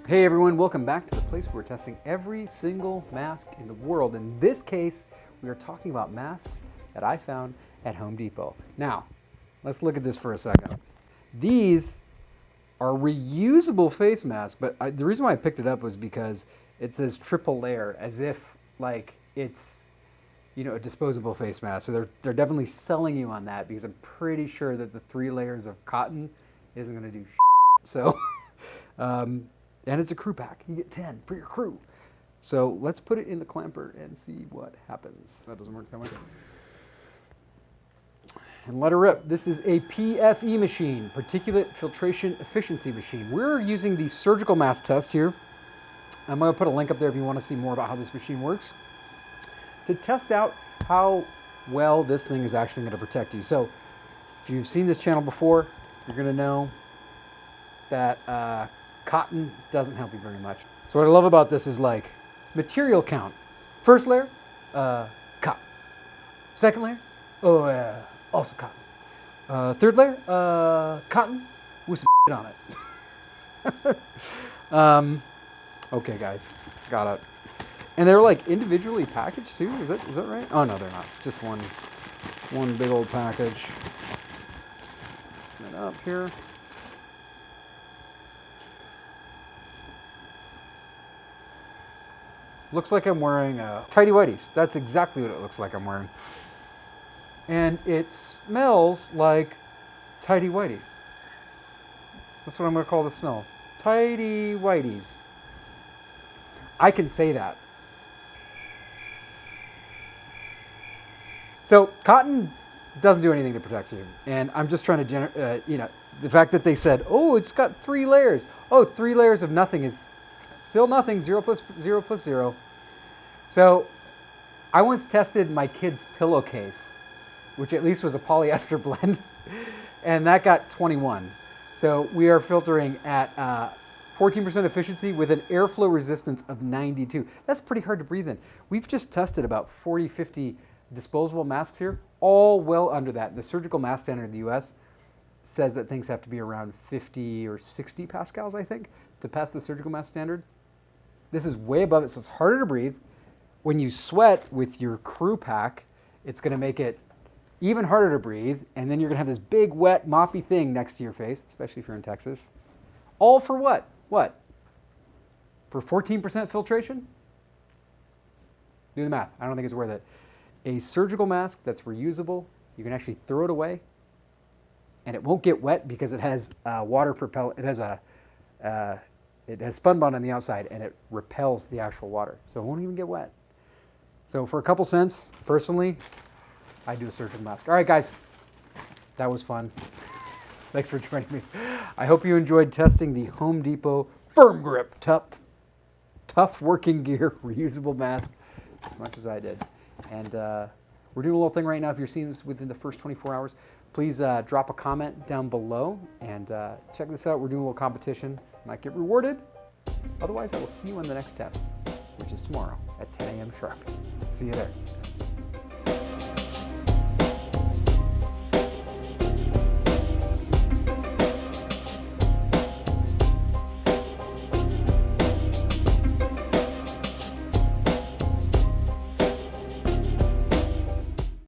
Hey everyone, welcome back to the place where we're testing every single mask in the world. In this case, we are talking about masks that I found at Home Depot. Now, let's look at this for a second. These are reusable face masks, but the reason why I picked it up was because it says triple layer, as if like it's, you know, a disposable face mask. So they're definitely selling you on that, because I'm pretty sure that the 3 layers of cotton isn't going to do shit. So, and it's a crew pack. You get 10 for your crew. So let's put it in the clamper and see what happens. That doesn't work that way. And let her rip. This is a PFE machine, Particulate Filtration Efficiency Machine. We're using the surgical mask test here. I'm going to put a link up there if you want to see more about how this machine works, to test out how well this thing is actually going to protect you. So if you've seen this channel before, you're going to know that cotton doesn't help you very much. So what I love about this is like material count. First layer, cotton. Second layer, also cotton. Third layer, cotton with some on it. Okay, guys, got it. And they're like individually packaged too. Is that right? Oh no, they're not. Just one big old package. Open it up here. Looks like I'm wearing Tighty Whities. That's exactly what it looks like I'm wearing. And it smells like Tighty Whities. That's what I'm going to call the smell. Tighty Whities. I can say that. So cotton doesn't do anything to protect you. And I'm just trying to, you know, the fact that they said, oh, it's got 3 layers. Oh, 3 layers of nothing is still nothing. 0 plus 0 plus 0. So I once tested my kid's pillowcase, which at least was a polyester blend, and that got 21. So we are filtering at 14% efficiency with an airflow resistance of 92. That's pretty hard to breathe in. We've just tested about 40, 50 disposable masks here, all well under that. The surgical mask standard in the US says that things have to be around 50 or 60 pascals, I think, to pass the surgical mask standard. This is way above it, so it's harder to breathe. When you sweat with your crew pack, it's going to make it even harder to breathe, and then you're going to have this big, wet, moppy thing next to your face, especially if you're in Texas. All for what? What? For 14% filtration? Do the math. I don't think it's worth it. A surgical mask that's reusable, you can actually throw it away, and it won't get wet because it has water propellant. It has it has spun bond on the outside, and it repels the actual water, so it won't even get wet. So for a couple cents, personally, I do a surgical mask. All right, guys, that was fun. Thanks for joining me. I hope you enjoyed testing the Home Depot Firm Grip Tough Working Gear reusable mask as much as I did. And we're doing a little thing right now. If you're seeing this within the first 24 hours, please drop a comment down below and check this out. We're doing a little competition. Might get rewarded. Otherwise, I will see you on the next test, which is tomorrow at 10 a.m. sharp. See you there.